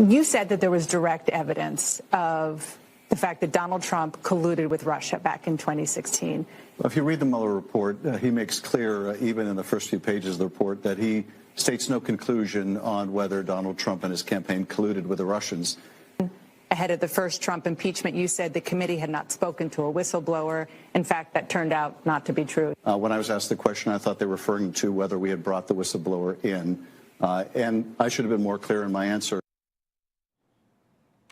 You said that there was direct evidence of the fact that Donald Trump colluded with Russia back in 2016. Well, if you read the Mueller report, he makes clear, even in the first few pages of the report, that he states no conclusion on whether Donald Trump and his campaign colluded with the Russians. Ahead of the first Trump impeachment, you said the committee had not spoken to a whistleblower. In fact, that turned out not to be true. When I was asked the question, I thought they were referring to whether we had brought the whistleblower in. And I should have been more clear in my answer.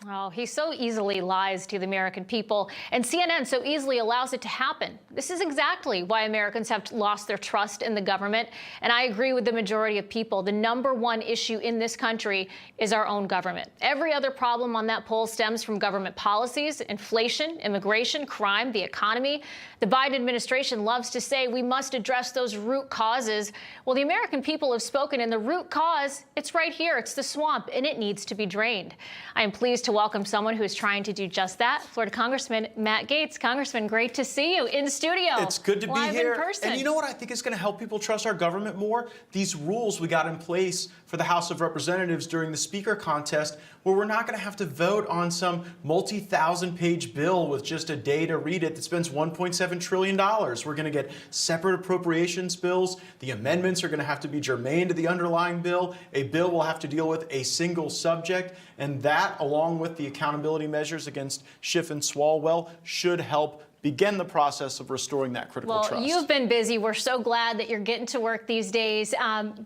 Oh, he so easily lies to the American people, and CNN so easily allows it to happen. This is exactly why Americans have lost their trust in the government, and I agree with the majority of people. The #1 issue in this country is our own government. Every other problem on that poll stems from government policies, inflation, immigration, crime, the economy. The Biden administration loves to say we must address those root causes. Well, the American people have spoken, and the root cause, it's right here. It's the swamp, and it needs to be drained. I am pleased to welcome someone who is trying to do just that, Florida Congressman Matt Gaetz. Congressman, great to see you in studio. It's good to be here. In person. And you know what I think is going to help people trust our government more? These rules we got in place for the House of Representatives during the speaker contest, where we're not going to have to vote on some multi-thousand-page bill with just a day to read it that spends $1.7 trillion. We're going to get separate appropriations bills. The amendments are going to have to be germane to the underlying bill. A bill will have to deal with a single subject, and that, along with the accountability measures against Schiff and Swalwell, should help begin the process of restoring that critical trust. Well, you've been busy. We're so glad that you're getting to work these days.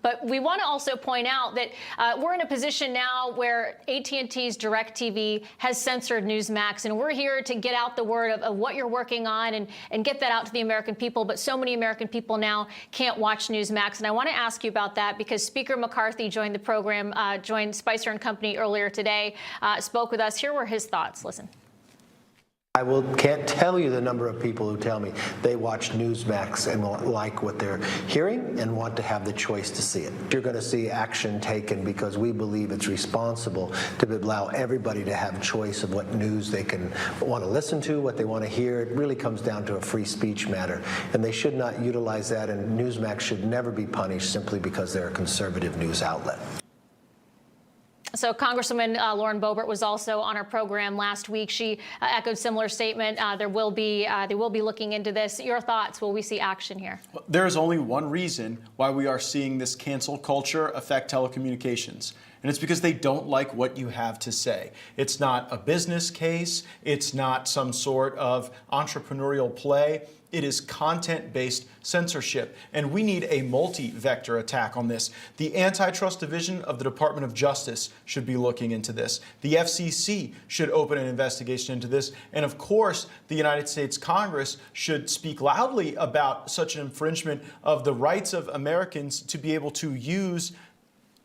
But we want to also point out that we're in a position now where AT&T's DirecTV has censored Newsmax, and we're here to get out the word of what you're working on and get that out to the American people. But so many American people now can't watch Newsmax, and I want to ask you about that because Speaker McCarthy joined the program, joined Spicer and Company earlier today, spoke with us. Here were his thoughts. Listen. Can't tell you the number of people who tell me they watch Newsmax and like what they're hearing and want to have the choice to see it. You're going to see action taken because we believe it's responsible to allow everybody to have choice of what news they can want to listen to, what they want to hear. It really comes down to a free speech matter, and they should not utilize that, and Newsmax should never be punished simply because they're a conservative news outlet. So Congresswoman Lauren Boebert was also on our program last week. She echoed similar statement. They will be looking into this. Your thoughts? Will we see action here? Well, there is only one reason why we are seeing this cancel culture affect telecommunications. And it's because they don't like what you have to say. It's not a business case. It's not some sort of entrepreneurial play. It is content-based censorship, and we need a multi-vector attack on this. The Antitrust Division of the Department of Justice should be looking into this. The FCC should open an investigation into this, and of course, the United States Congress should speak loudly about such an infringement of the rights of Americans to be able to use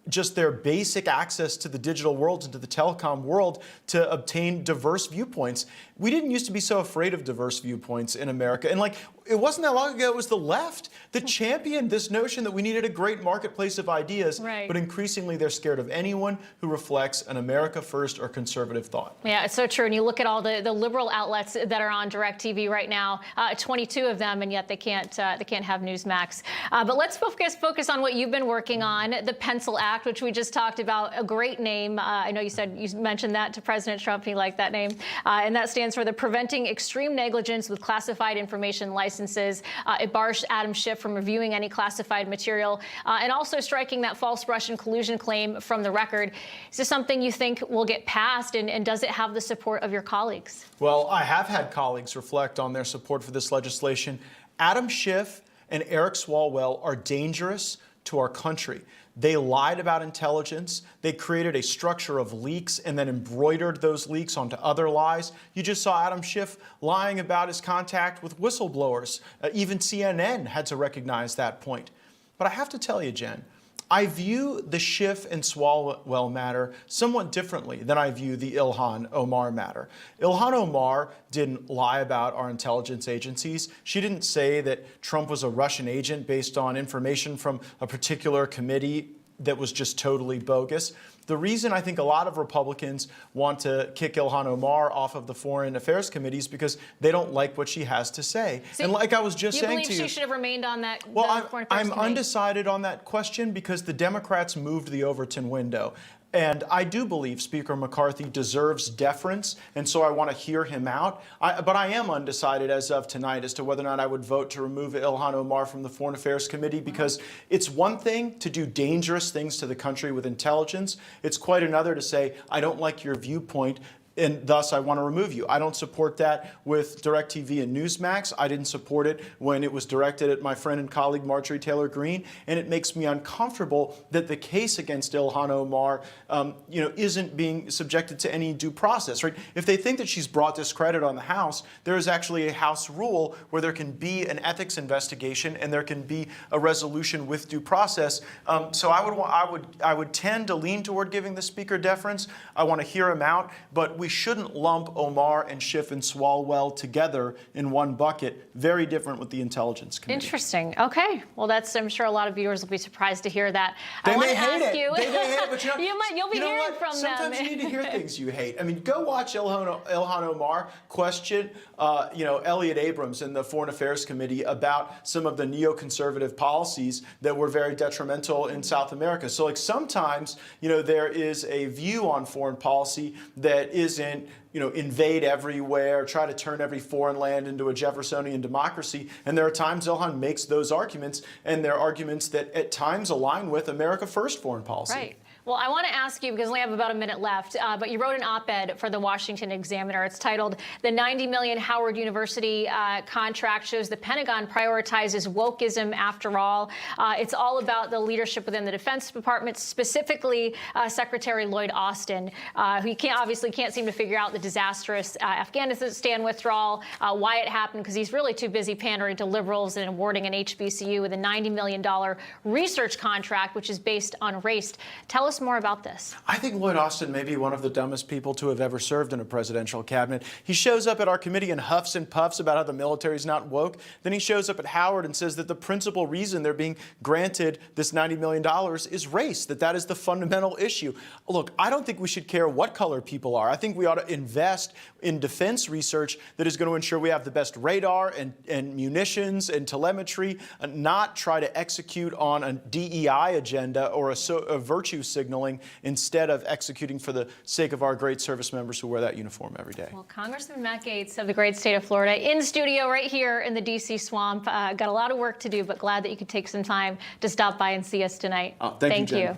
just their basic access to the digital world and to the telecom world to obtain diverse viewpoints. We didn't used to be so afraid of diverse viewpoints in America. And it wasn't that long ago, it was the left that championed this notion that we needed a great marketplace of ideas. Right. But increasingly, they're scared of anyone who reflects an America first or conservative thought. Yeah, it's so true. And you look at all the liberal outlets that are on DirecTV right now, 22 of them, and yet they can't have Newsmax. But let's focus on what you've been working on, the Pencil Act, which we just talked about. A great name. I know you mentioned that to President Trump. He liked that name. And that stands for the Preventing Extreme Negligence with Classified Information Licenses. It bars Adam Schiff from reviewing any classified material and also striking that false Russian collusion claim from the record. Is this something you think will get passed, and does it have the support of your colleagues? Well, I have had colleagues reflect on their support for this legislation. Adam Schiff and Eric Swalwell are dangerous to our country. They lied about intelligence. They created a structure of leaks and then embroidered those leaks onto other lies. You just saw Adam Schiff lying about his contact with whistleblowers. Even CNN had to recognize that point. But I have to tell you, Jen, I view the Schiff and Swalwell matter somewhat differently than I view the Ilhan Omar matter. Ilhan Omar didn't lie about our intelligence agencies. She didn't say that Trump was a Russian agent based on information from a particular committee that was just totally bogus. The reason I think a lot of Republicans want to kick Ilhan Omar off of the Foreign Affairs Committee is because they don't like what she has to say. So and like I was just saying to you— Do you believe she should have remained on that Well, Foreign Affairs I'm Committee? undecided on that question because the Democrats moved the Overton window. And I do believe Speaker McCarthy deserves deference, and so I want to hear him out. But I am undecided as of tonight as to whether or not I would vote to remove Ilhan Omar from the Foreign Affairs Committee, because it's one thing to do dangerous things to the country with intelligence. It's quite another to say, I don't like your viewpoint, and thus I want to remove you. I don't support that with DirecTV and Newsmax. I didn't support it when it was directed at my friend and colleague Marjorie Taylor Greene, and it makes me uncomfortable that the case against Ilhan Omar, isn't being subjected to any due process. Right? If they think that she's brought discredit on the House, there is actually a House rule where there can be an ethics investigation and there can be a resolution with due process. So I would tend to lean toward giving the Speaker deference. I want to hear him out, but we shouldn't lump Omar and Schiff and Swalwell together in one bucket. Very different with the Intelligence Committee. Interesting. Okay. Well, I'm sure a lot of viewers will be surprised to hear that. They I want may to hate ask it. you. They may hate it, but you'll be hearing from them. Sometimes you need to hear things you hate. I mean, go watch Ilhan Omar question, Elliot Abrams in the Foreign Affairs Committee about some of the neoconservative policies that were very detrimental in South America. So, sometimes, there is a view on foreign policy that isn't, invade everywhere, try to turn every foreign land into a Jeffersonian democracy. And there are times Ilhan makes those arguments, and they're arguments that at times align with America First foreign policy. Right. Well, I want to ask you, because we only have about a minute left, but you wrote an op-ed for the Washington Examiner. It's titled, "The $90 million Howard University Contract Shows the Pentagon Prioritizes Wokeism After All." It's all about the leadership within the Defense Department, specifically Secretary Lloyd Austin, who obviously can't seem to figure out the disastrous Afghanistan withdrawal, why it happened, because he's really too busy pandering to liberals and awarding an HBCU with a $90 million research contract, which is based on race. Tell us more about this. I think Lloyd Austin may be one of the dumbest people to have ever served in a presidential cabinet. He shows up at our committee and huffs and puffs about how the military's not woke. Then he shows up at Howard and says that the principal reason they're being granted this $90 million is race, that is the fundamental issue. Look, I don't think we should care what color people are. I think we ought to invest in defense research that is going to ensure we have the best radar and munitions and telemetry, and not try to execute on a DEI agenda or a virtue signaling instead of executing for the sake of our great service members who wear that uniform every day. Well, Congressman Matt Gaetz of the great state of Florida in studio right here in the D.C. swamp. Got a lot of work to do, but glad that you could take some time to stop by and see us tonight. Thank you, Jen.